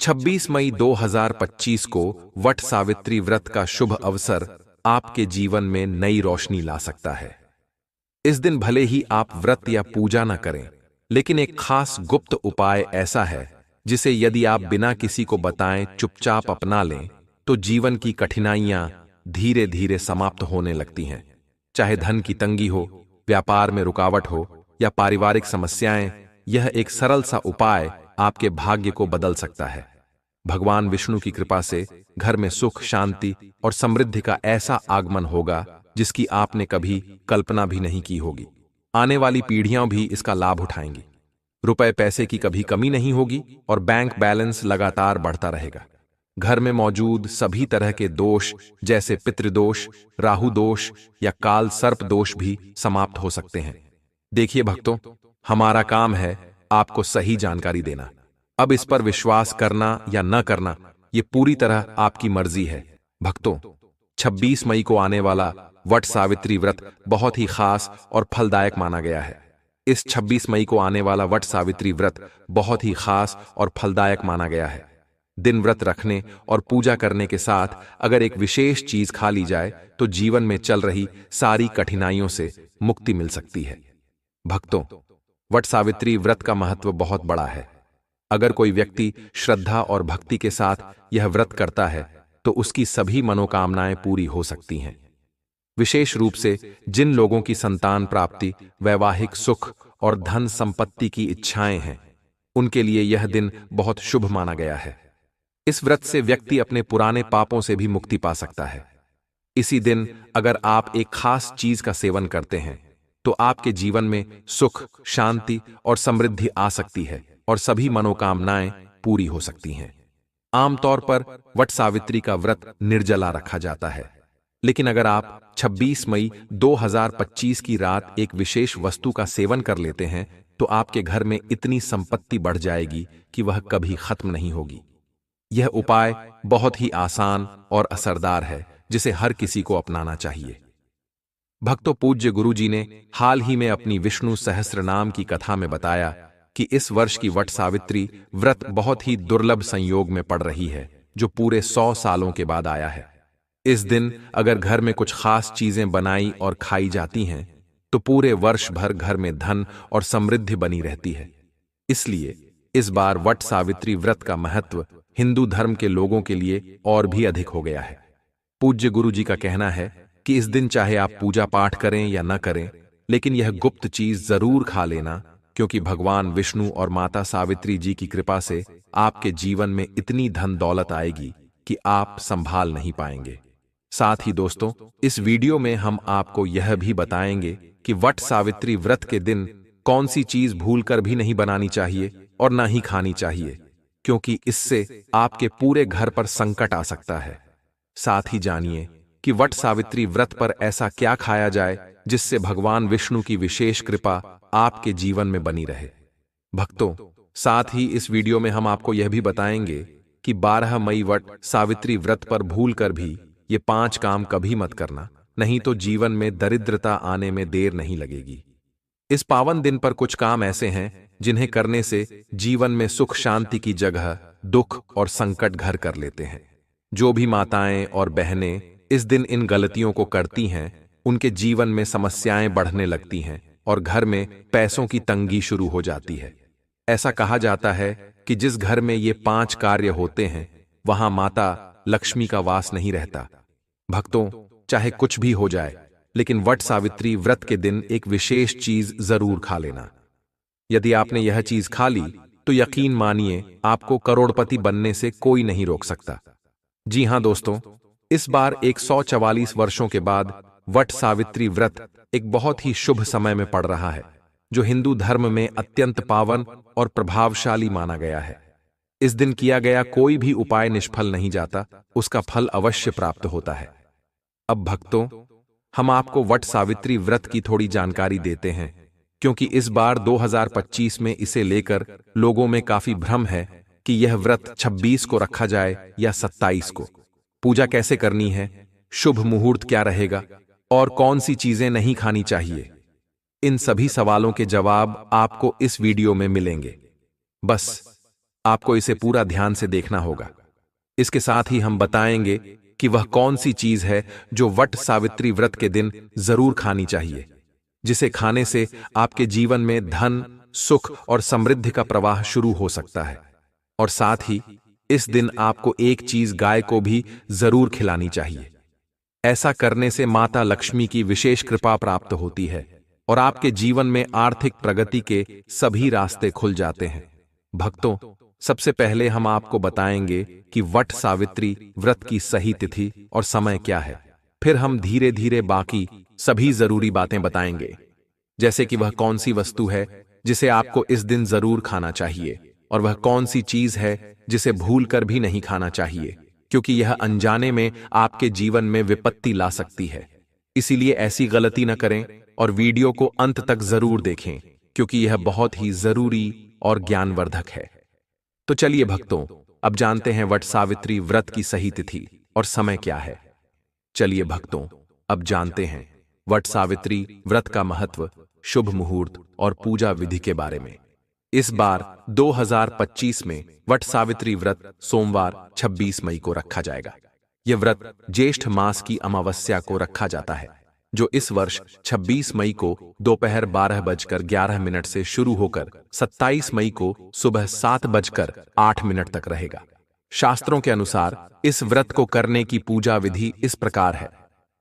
26 मई 2025 को वट सावित्री व्रत का शुभ अवसर आपके जीवन में नई रोशनी ला सकता है। इस दिन भले ही आप व्रत या पूजा न करें, लेकिन एक खास गुप्त उपाय ऐसा है जिसे यदि आप बिना किसी को बताएं चुपचाप अपना लें तो जीवन की कठिनाइयां धीरे धीरे समाप्त होने लगती हैं। चाहे धन की तंगी हो, व्यापार में रुकावट हो या पारिवारिक समस्याएं, यह एक सरल सा उपाय आपके भाग्य को बदल सकता है। भगवान विष्णु की कृपा से घर में सुख, शांति और समृद्धि का ऐसा आगमन होगा जिसकी आपने कभी कल्पना भी नहीं की होगी। आने वाली पीढ़ियां भी इसका लाभ उठाएंगी। रुपए पैसे की कभी कमी नहीं होगी और बैंक बैलेंस लगातार बढ़ता रहेगा। घर में मौजूद सभी तरह के दोष जैसे पितृदोष, राहु दोष या काल सर्प दोष भी समाप्त हो सकते हैं। देखिए भक्तों, हमारा काम है आपको सही जानकारी देना। अब इस पर विश्वास करना या न करना ये पूरी तरह आपकी मर्जी है। भक्तों, 26 मई को आने वाला वट सावित्री व्रत बहुत ही खास और फलदायक माना गया है। इस 26 मई को आने वाला वट सावित्री व्रत बहुत ही खास और फलदायक माना गया है। दिन व्रत रखने और पूजा करने के साथ अगर एक विशेष चीज खा ली जाए तो जीवन में चल रही सारी कठिनाइयों से मुक्ति मिल सकती है। भक्तों, वट सावित्री व्रत का महत्व बहुत बड़ा है। अगर कोई व्यक्ति श्रद्धा और भक्ति के साथ यह व्रत करता है तो उसकी सभी मनोकामनाएं पूरी हो सकती हैं। विशेष रूप से जिन लोगों की संतान प्राप्ति, वैवाहिक सुख और धन संपत्ति की इच्छाएं हैं, उनके लिए यह दिन बहुत शुभ माना गया है। इस व्रत से व्यक्ति अपने पुराने पापों से भी मुक्ति पा सकता है। इसी दिन अगर आप एक खास चीज का सेवन करते हैं तो आपके जीवन में सुख, शांति और समृद्धि आ सकती है और सभी मनोकामनाएं पूरी हो सकती हैं। आमतौर पर वट सावित्री का व्रत निर्जला रखा जाता है, लेकिन अगर आप 26 मई 2025 की रात एक विशेष वस्तु का सेवन कर लेते हैं तो आपके घर में इतनी संपत्ति बढ़ जाएगी कि वह कभी खत्म नहीं होगी। यह उपाय बहुत ही आसान और असरदार है जिसे हर किसी को अपनाना चाहिए। भक्तों, पूज्य गुरुजी ने हाल ही में अपनी विष्णु सहस्त्रनाम की कथा में बताया कि इस वर्ष की वट सावित्री व्रत बहुत ही दुर्लभ संयोग में पड़ रही है, जो पूरे 100 सालों के बाद आया है। इस दिन अगर घर में कुछ खास चीजें बनाई और खाई जाती हैं तो पूरे वर्ष भर घर में धन और समृद्धि बनी रहती है। इसलिए इस बार वट सावित्री व्रत का महत्व हिंदू धर्म के लोगों के लिए और भी अधिक हो गया है। पूज्य गुरुजी का कहना है कि इस दिन चाहे आप पूजा पाठ करें या न करें, लेकिन यह गुप्त चीज जरूर खा लेना, क्योंकि भगवान विष्णु और माता सावित्री जी की कृपा से आपके जीवन में इतनी धन दौलत आएगी कि आप संभाल नहीं पाएंगे। साथ ही दोस्तों, इस वीडियो में हम आपको यह भी बताएंगे कि वट सावित्री व्रत के दिन कौन सी चीज भूलकर भी नहीं बनानी चाहिए और ना ही खानी चाहिए, क्योंकि इससे आपके पूरे घर पर संकट आ सकता है। साथ ही जानिए कि वट सावित्री व्रत पर ऐसा क्या खाया जाए जिससे भगवान विष्णु की विशेष कृपा आपके जीवन में बनी रहे। भक्तों, साथ ही इस वीडियो में हम आपको यह भी बताएंगे कि 12 मई वट सावित्री व्रत पर भूलकर भी ये 5 काम कभी मत करना, नहीं तो जीवन में दरिद्रता आने में देर नहीं लगेगी। इस पावन दिन पर कुछ काम ऐसे हैं जिन्हें करने से जीवन में सुख शांति की जगह दुख और संकट घर कर लेते हैं। जो भी माताएं और बहनें इस दिन इन गलतियों को करती हैं, उनके जीवन में समस्याएं बढ़ने लगती हैं और घर में पैसों की तंगी शुरू हो जाती है। ऐसा कहा जाता है कि जिस घर में ये 5 कार्य होते हैं वहां माता लक्ष्मी का वास नहीं रहता। भक्तों, चाहे कुछ भी हो जाए, लेकिन वट सावित्री व्रत के दिन एक विशेष चीज जरूर खा लेना। यदि आपने यह चीज खा ली तो यकीन मानिए आपको करोड़पति बनने से कोई नहीं रोक सकता। जी हां दोस्तों, इस बार 144 वर्षों के बाद वट सावित्री व्रत एक बहुत ही शुभ समय में पड़ रहा है, जो हिंदू धर्म में अत्यंत पावन और प्रभावशाली माना गया है। इस दिन किया गया कोई भी उपाय निष्फल नहीं जाता, उसका फल अवश्य प्राप्त होता है। अब भक्तों, हम आपको वट सावित्री व्रत की थोड़ी जानकारी देते हैं, क्योंकि इस बार 2025 में इसे लेकर लोगों में काफी भ्रम है कि यह व्रत 26 को रखा जाए या 27 को। पूजा कैसे करनी है, शुभ मुहूर्त क्या रहेगा और कौन सी चीजें नहीं खानी चाहिए, इन सभी सवालों के जवाब आपको इस वीडियो में मिलेंगे। बस आपको इसे पूरा ध्यान से देखना होगा। इसके साथ ही हम बताएंगे कि वह कौन सी चीज है जो वट सावित्री व्रत के दिन जरूर खानी चाहिए, जिसे खाने से आपके जीवन में धन, सुख और समृद्धि का प्रवाह शुरू हो सकता है। और साथ ही इस दिन आपको एक चीज गाय को भी जरूर खिलानी चाहिए। ऐसा करने से माता लक्ष्मी की विशेष कृपा प्राप्त होती है और आपके जीवन में आर्थिक प्रगति के सभी रास्ते खुल जाते हैं। भक्तों, सबसे पहले हम आपको बताएंगे कि वट सावित्री व्रत की सही तिथि और समय क्या है। फिर हम धीरे धीरे बाकी सभी जरूरी बातें बताएंगे, जैसे कि वह कौन सी वस्तु है जिसे आपको इस दिन जरूर खाना चाहिए और वह कौन सी चीज है जिसे भूल कर भी नहीं खाना चाहिए, क्योंकि यह अनजाने में आपके जीवन में विपत्ति ला सकती है। इसीलिए ऐसी गलती न करें और वीडियो को अंत तक जरूर देखें, क्योंकि यह बहुत ही जरूरी और ज्ञानवर्धक है। तो चलिए भक्तों, अब जानते हैं वट सावित्री व्रत की सही तिथि और समय क्या है। चलिए भक्तों, अब जानते हैं वट सावित्री व्रत का महत्व, शुभ मुहूर्त और पूजा विधि के बारे में। इस बार 2025 में वट सावित्री व्रत सोमवार 26 मई को रखा जाएगा। यह व्रत ज्येष्ठ मास की अमावस्या को रखा जाता है, जो इस वर्ष 26 मई को दोपहर 12:11 से शुरू होकर 27 मई को सुबह 7:08 तक रहेगा। शास्त्रों के अनुसार इस व्रत को करने की पूजा विधि इस प्रकार है।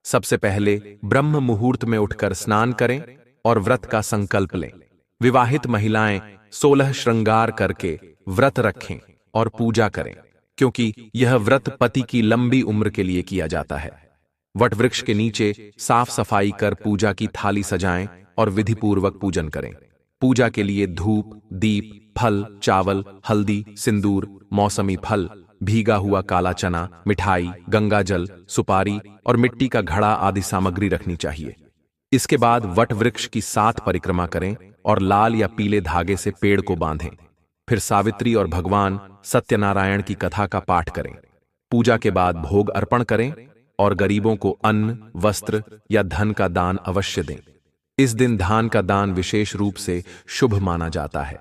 सबसे पहले ब्रह्म मुहूर्त में उठकर स्नान करें और व्रत का संकल्प लें। विवाहित महिलाएं 16 श्रृंगार करके व्रत रखें और पूजा करें, क्योंकि यह व्रत पति की लंबी उम्र के लिए किया जाता है। वट वृक्ष के नीचे साफ सफाई कर पूजा की थाली सजाएं और विधिपूर्वक पूजन करें। पूजा के लिए धूप, दीप, फल, चावल, हल्दी, सिंदूर, मौसमी फल, भीगा हुआ काला चना, मिठाई, गंगा जल, सुपारी और मिट्टी का घड़ा आदि सामग्री रखनी चाहिए। इसके बाद वट वृक्ष की 7 परिक्रमा करें और लाल या पीले धागे से पेड़ को बांधें। फिर सावित्री और भगवान सत्यनारायण की कथा का पाठ करें। पूजा के बाद भोग अर्पण करें और गरीबों को अन्न, वस्त्र या धन का दान अवश्य दें। इस दिन दान का दान विशेष रूप से शुभ माना जाता है।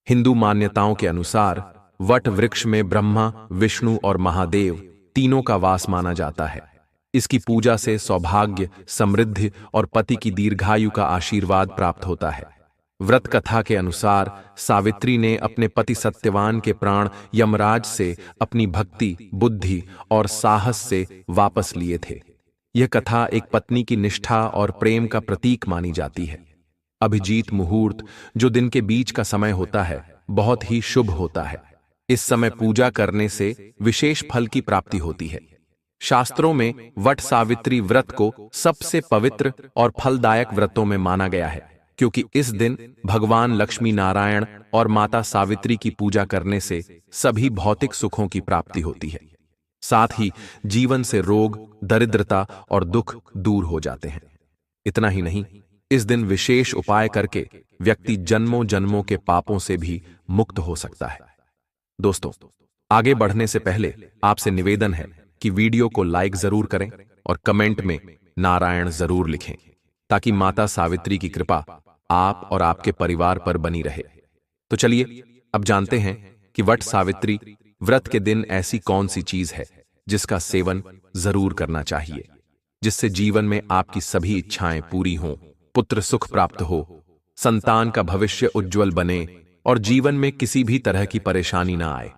हिंदू मान्यताओं के अनुसार वट वृक्ष में ब्रह्मा, विष्णु और महादेव तीनों का वास माना जाता है। इसकी पूजा से सौभाग्य, समृद्धि और पति की दीर्घायु का आशीर्वाद प्राप्त होता है। व्रत कथा के अनुसार सावित्री ने अपने पति सत्यवान के प्राण यमराज से अपनी भक्ति, बुद्धि और साहस से वापस लिए थे। यह कथा एक पत्नी की निष्ठा और प्रेम का प्रतीक मानी जाती है। अभिजीत मुहूर्त, जो दिन के बीच का समय होता है, बहुत ही शुभ होता है। इस समय पूजा करने से विशेष फल की प्राप्ति होती है। शास्त्रों में वट सावित्री व्रत को सबसे पवित्र और फलदायक व्रतों में माना गया है, क्योंकि इस दिन भगवान लक्ष्मी नारायण और माता सावित्री की पूजा करने से सभी भौतिक सुखों की प्राप्ति होती है। साथ ही जीवन से रोग, दरिद्रता और दुख दूर हो जाते हैं। इतना ही नहीं, इस दिन विशेष उपाय करके व्यक्ति जन्मों जन्मों के पापों से भी मुक्त हो सकता है। दोस्तों, आगे बढ़ने से पहले आपसे निवेदन है कि वीडियो को लाइक जरूर करें और कमेंट में नारायण जरूर लिखें, ताकि माता सावित्री की कृपा आप और आपके परिवार पर बनी रहे। तो चलिए अब जानते हैं कि वट सावित्री व्रत के दिन ऐसी कौन सी चीज है जिसका सेवन जरूर करना चाहिए, जिससे जीवन में आपकी सभी इच्छाएं पूरी हों, पुत्र सुख प्राप्त हो, संतान का भविष्य उज्जवल बने और जीवन में किसी भी तरह की परेशानी ना आए।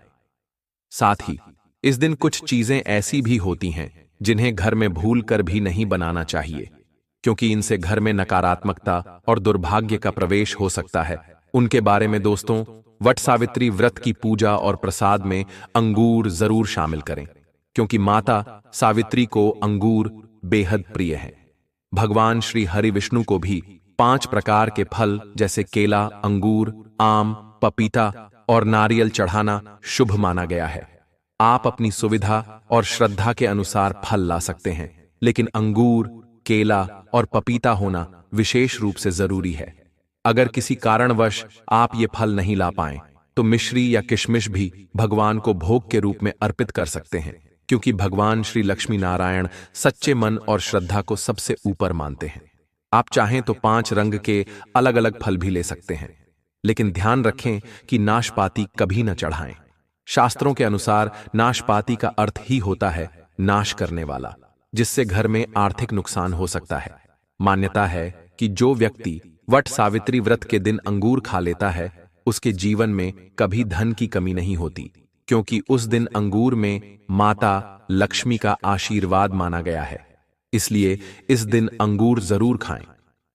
साथ ही इस दिन कुछ चीजें ऐसी भी होती हैं जिन्हें घर में भूल कर भी नहीं बनाना चाहिए, क्योंकि इनसे घर में नकारात्मकता और दुर्भाग्य का प्रवेश हो सकता है। उनके बारे में दोस्तों, वट सावित्री व्रत की पूजा और प्रसाद में अंगूर जरूर शामिल करें, क्योंकि माता सावित्री को अंगूर बेहद प्रिय है। भगवान श्री हरि विष्णु को भी 5 प्रकार के फल जैसे केला, अंगूर, आम, पपीता और नारियल चढ़ाना शुभ माना गया है। आप अपनी सुविधा और श्रद्धा के अनुसार फल ला सकते हैं, लेकिन अंगूर, केला और पपीता होना विशेष रूप से जरूरी है। अगर किसी कारणवश आप ये फल नहीं ला पाएं, तो मिश्री या किशमिश भी भगवान को भोग के रूप में अर्पित कर सकते हैं, क्योंकि भगवान श्री लक्ष्मी नारायण सच्चे मन और श्रद्धा को सबसे ऊपर मानते हैं। आप चाहें तो 5 रंग के अलग अलग फल भी ले सकते हैं। लेकिन ध्यान रखें कि नाशपाती कभी न चढ़ाएं। शास्त्रों के अनुसार नाशपाती का अर्थ ही होता है नाश करने वाला, जिससे घर में आर्थिक नुकसान हो सकता है। मान्यता है कि जो व्यक्ति वट सावित्री व्रत के दिन अंगूर खा लेता है, उसके जीवन में कभी धन की कमी नहीं होती, क्योंकि उस दिन अंगूर में माता लक्ष्मी का आशीर्वाद माना गया है। इसलिए इस दिन अंगूर जरूर खाएं।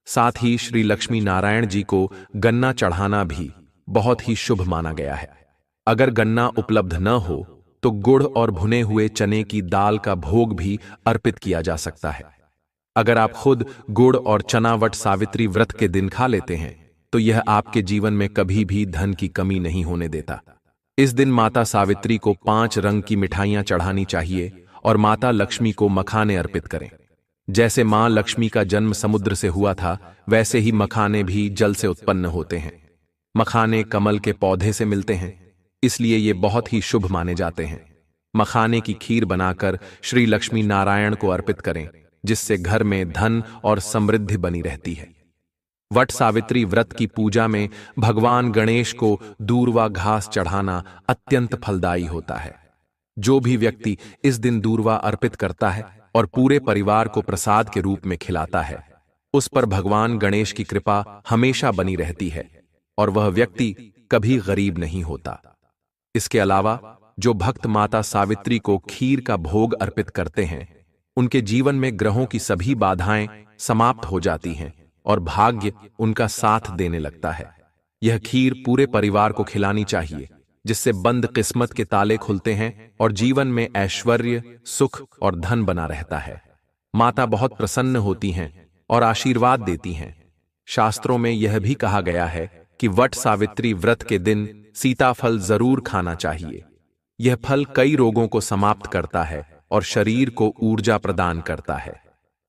साथ ही श्री लक्ष्मी नारायण जी को गन्ना चढ़ाना भी बहुत ही शुभ माना गया है। अगर गन्ना उपलब्ध न हो तो गुड़ और भुने हुए चने की दाल का भोग भी अर्पित किया जा सकता है। अगर आप खुद गुड़ और चना वट सावित्री व्रत के दिन खा लेते हैं तो यह आपके जीवन में कभी भी धन की कमी नहीं होने देता। इस दिन माता सावित्री को 5 रंग की मिठाइयां चढ़ानी चाहिए और माता लक्ष्मी को मखाने अर्पित करें। जैसे मां लक्ष्मी का जन्म समुद्र से हुआ था, वैसे ही मखाने भी जल से उत्पन्न होते हैं। मखाने कमल के पौधे से मिलते हैं, इसलिए ये बहुत ही शुभ माने जाते हैं। मखाने की खीर बनाकर श्री लक्ष्मी नारायण को अर्पित करें, जिससे घर में धन और समृद्धि बनी रहती है। वट सावित्री व्रत की पूजा में भगवान गणेश को दूर्वा घास चढ़ाना अत्यंत फलदायी होता है। जो भी व्यक्ति इस दिन दूर्वा अर्पित करता है और पूरे परिवार को प्रसाद के रूप में खिलाता है, उस पर भगवान गणेश की कृपा हमेशा बनी रहती है और वह व्यक्ति कभी गरीब नहीं होता। इसके अलावा जो भक्त माता सावित्री को खीर का भोग अर्पित करते हैं, उनके जीवन में ग्रहों की सभी बाधाएं समाप्त हो जाती हैं और भाग्य उनका साथ देने लगता है। यह खीर पूरे परिवार को खिलानी चाहिए, जिससे बंद किस्मत के ताले खुलते हैं और जीवन में ऐश्वर्य, सुख और धन बना रहता है। माता बहुत प्रसन्न होती हैं और आशीर्वाद देती हैं। शास्त्रों में यह भी कहा गया है कि वट सावित्री व्रत के दिन सीताफल जरूर खाना चाहिए। यह फल कई रोगों को समाप्त करता है और शरीर को ऊर्जा प्रदान करता है।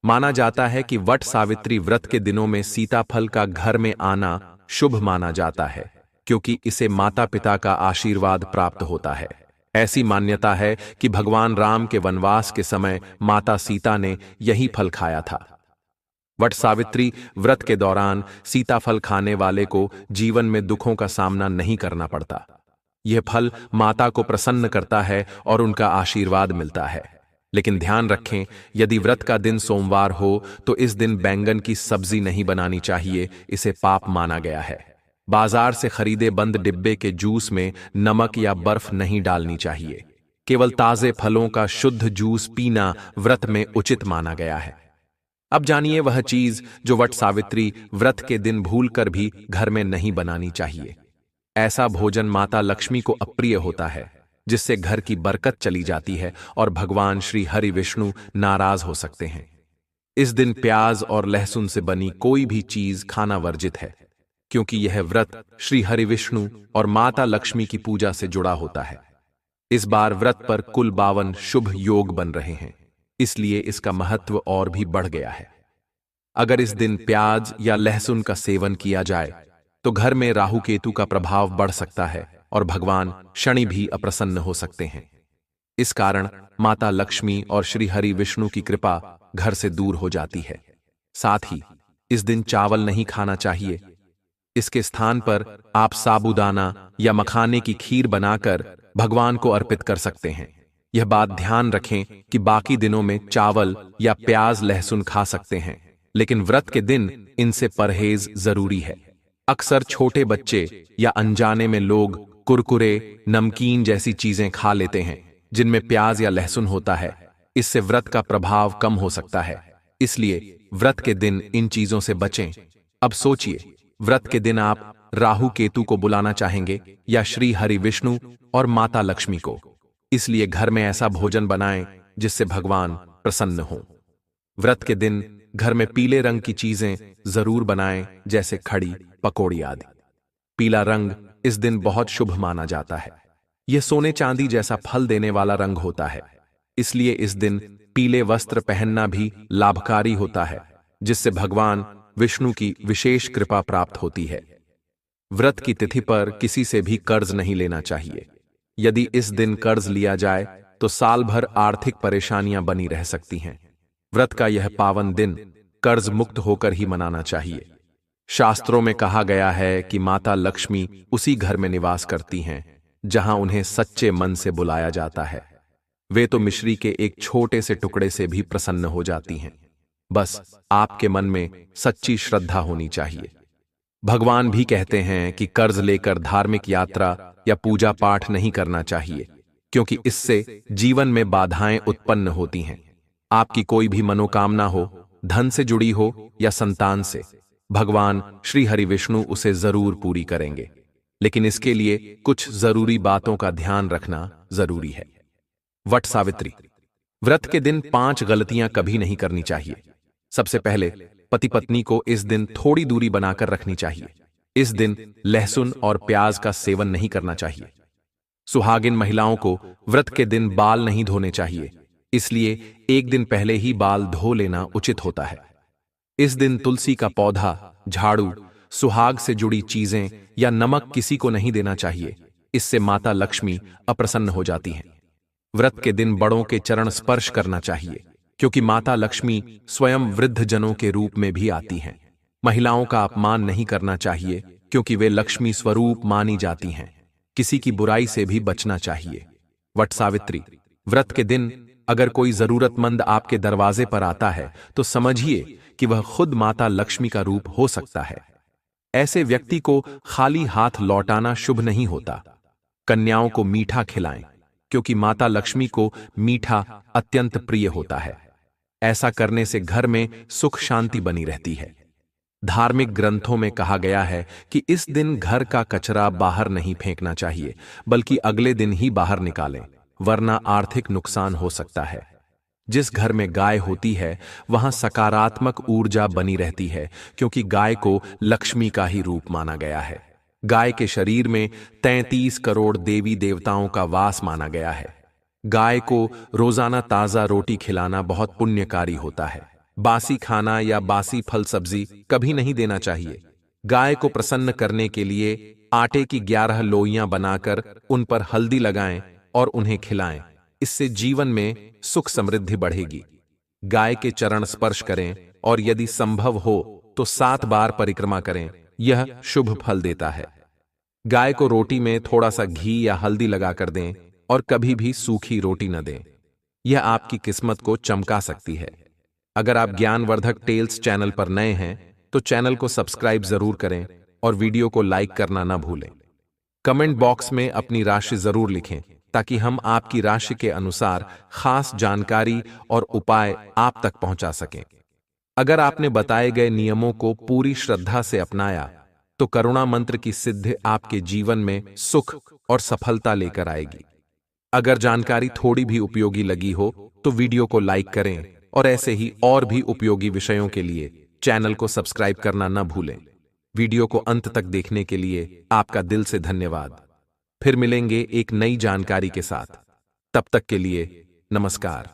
माना जाता है कि वट सावित्री व्रत के दिनों में सीताफल का घर में आना शुभ माना जाता है, क्योंकि इसे माता पिता का आशीर्वाद प्राप्त होता है। ऐसी मान्यता है कि भगवान राम के वनवास के समय माता सीता ने यही फल खाया था। वट सावित्री व्रत के दौरान सीताफल खाने वाले को जीवन में दुखों का सामना नहीं करना पड़ता। यह फल माता को प्रसन्न करता है और उनका आशीर्वाद मिलता है। लेकिन ध्यान रखें, यदि व्रत का दिन सोमवार हो तो इस दिन बैंगन की सब्जी नहीं बनानी चाहिए, इसे पाप माना गया है। बाजार से खरीदे बंद डिब्बे के जूस में नमक या बर्फ नहीं डालनी चाहिए। केवल ताजे फलों का शुद्ध जूस पीना व्रत में उचित माना गया है। अब जानिए वह चीज जो वट सावित्री व्रत के दिन भूलकर भी घर में नहीं बनानी चाहिए। ऐसा भोजन माता लक्ष्मी को अप्रिय होता है, जिससे घर की बरकत चली जाती है और भगवान श्री हरि विष्णु नाराज हो सकते हैं। इस दिन प्याज और लहसुन से बनी कोई भी चीज खाना वर्जित है, क्योंकि यह व्रत श्री हरि विष्णु और माता लक्ष्मी की पूजा से जुड़ा होता है। इस बार व्रत पर कुल 52 शुभ योग बन रहे हैं, इसलिए इसका महत्व और भी बढ़ गया है। अगर इस दिन प्याज या लहसुन का सेवन किया जाए तो घर में राहु केतु का प्रभाव बढ़ सकता है और भगवान शनि भी अप्रसन्न हो सकते हैं। इस कारण माता लक्ष्मी और श्री हरि विष्णु की कृपा घर से दूर हो जाती है। साथ ही इस दिन चावल नहीं खाना चाहिए। इसके स्थान पर आप साबूदाना या मखाने की खीर बनाकर भगवान को अर्पित कर सकते हैं। यह बात ध्यान रखें कि बाकी दिनों में चावल या प्याज लहसुन खा सकते हैं, लेकिन व्रत के दिन इनसे परहेज जरूरी है। अक्सर छोटे बच्चे या अनजाने में लोग कुरकुरे, नमकीन जैसी चीजें खा लेते हैं जिनमें प्याज या लहसुन होता है। इससे व्रत का प्रभाव कम हो सकता है, इसलिए व्रत के दिन इन चीजों से बचें। अब सोचिए, व्रत के दिन आप राहु केतु को बुलाना चाहेंगे या श्री हरि विष्णु और माता लक्ष्मी को। इसलिए घर में ऐसा भोजन बनाएं जिससे भगवान प्रसन्न हो। व्रत के दिन घर में पीले रंग की चीजें जरूर बनाएं, जैसे खड़ी, पकौड़ी आदि। पीला रंग इस दिन बहुत शुभ माना जाता है। यह सोने चांदी जैसा फल देने वाला रंग होता है, इसलिए इस दिन पीले वस्त्र पहनना भी लाभकारी होता है, जिससे भगवान विष्णु की विशेष कृपा प्राप्त होती है। व्रत की तिथि पर किसी से भी कर्ज नहीं लेना चाहिए। यदि इस दिन कर्ज लिया जाए तो साल भर आर्थिक परेशानियां बनी रह सकती हैं। व्रत का यह पावन दिन कर्ज मुक्त होकर ही मनाना चाहिए। शास्त्रों में कहा गया है कि माता लक्ष्मी उसी घर में निवास करती हैं जहां उन्हें सच्चे मन से बुलाया जाता है। वे तो मिश्री के एक छोटे से टुकड़े से भी प्रसन्न हो जाती हैं। बस आपके मन में सच्ची श्रद्धा होनी चाहिए। भगवान भी कहते हैं कि कर्ज लेकर धार्मिक यात्रा या पूजा पाठ नहीं करना चाहिए, क्योंकि इससे जीवन में बाधाएं उत्पन्न होती हैं। आपकी कोई भी मनोकामना हो, धन से जुड़ी हो या संतान से, भगवान श्री हरि विष्णु उसे जरूर पूरी करेंगे। लेकिन इसके लिए कुछ जरूरी बातों का ध्यान रखना जरूरी है। वट सावित्री व्रत के दिन 5 गलतियां कभी नहीं करनी चाहिए। सबसे पहले, पति पत्नी को इस दिन थोड़ी दूरी बनाकर रखनी चाहिए। इस दिन लहसुन और प्याज का सेवन नहीं करना चाहिए। सुहागिन महिलाओं को व्रत के दिन बाल नहीं धोने चाहिए, इसलिए एक दिन पहले ही बाल धो लेना उचित होता है। इस दिन तुलसी का पौधा, झाड़ू, सुहाग से जुड़ी चीजें या नमक किसी को नहीं देना चाहिए। इससे माता लक्ष्मी अप्रसन्न हो जाती हैं। व्रत के दिन बड़ों के चरण स्पर्श करना चाहिए, क्योंकि माता लक्ष्मी स्वयं वृद्ध जनों के रूप में भी आती हैं। महिलाओं का अपमान नहीं करना चाहिए, क्योंकि वे लक्ष्मी स्वरूप मानी जाती हैं। किसी की बुराई से भी बचना चाहिए। वट सावित्री व्रत के दिन अगर कोई जरूरतमंद आपके दरवाजे पर आता है तो समझिए कि वह खुद माता लक्ष्मी का रूप हो सकता है। ऐसे व्यक्ति को खाली हाथ लौटाना शुभ नहीं होता। कन्याओं को मीठा खिलाएं, क्योंकि माता लक्ष्मी को मीठा अत्यंत प्रिय होता है। ऐसा करने से घर में सुख शांति बनी रहती है। धार्मिक ग्रंथों में कहा गया है कि इस दिन घर का कचरा बाहर नहीं फेंकना चाहिए, बल्कि अगले दिन ही बाहर निकालें, वरना आर्थिक नुकसान हो सकता है। जिस घर में गाय होती है वहां सकारात्मक ऊर्जा बनी रहती है, क्योंकि गाय को लक्ष्मी का ही रूप माना गया है। गाय के शरीर में 33 करोड़ देवी देवताओं का वास माना गया है। गाय को रोजाना ताजा रोटी खिलाना बहुत पुण्यकारी होता है। बासी खाना या बासी फल सब्जी कभी नहीं देना चाहिए। गाय को प्रसन्न करने के लिए आटे की 11 लोइयां बनाकर उन पर हल्दी लगाएं और उन्हें खिलाएं। इससे जीवन में सुख समृद्धि बढ़ेगी। गाय के चरण स्पर्श करें और यदि संभव हो तो 7 बार परिक्रमा करें, यह शुभ फल देता है। गाय को रोटी में थोड़ा सा घी या हल्दी लगाकर दें और कभी भी सूखी रोटी न दें। यह आपकी किस्मत को चमका सकती है। अगर आप ज्ञानवर्धक टेल्स चैनल पर नए हैं तो चैनल को सब्सक्राइब जरूर करें और वीडियो को लाइक करना न भूलें। कमेंट बॉक्स में अपनी राशि जरूर लिखें, ताकि हम आपकी राशि के अनुसार खास जानकारी और उपाय आप तक पहुंचा सकें। अगर आपने बताए गए नियमों को पूरी श्रद्धा से अपनाया तो करुणा मंत्र की सिद्धि आपके जीवन में सुख और सफलता लेकर आएगी। अगर जानकारी थोड़ी भी उपयोगी लगी हो तो वीडियो को लाइक करें और ऐसे ही और भी उपयोगी विषयों के लिए चैनल को सब्सक्राइब करना न भूलें। वीडियो को अंत तक देखने के लिए आपका दिल से धन्यवाद। फिर मिलेंगे एक नई जानकारी के साथ। तब तक के लिए नमस्कार।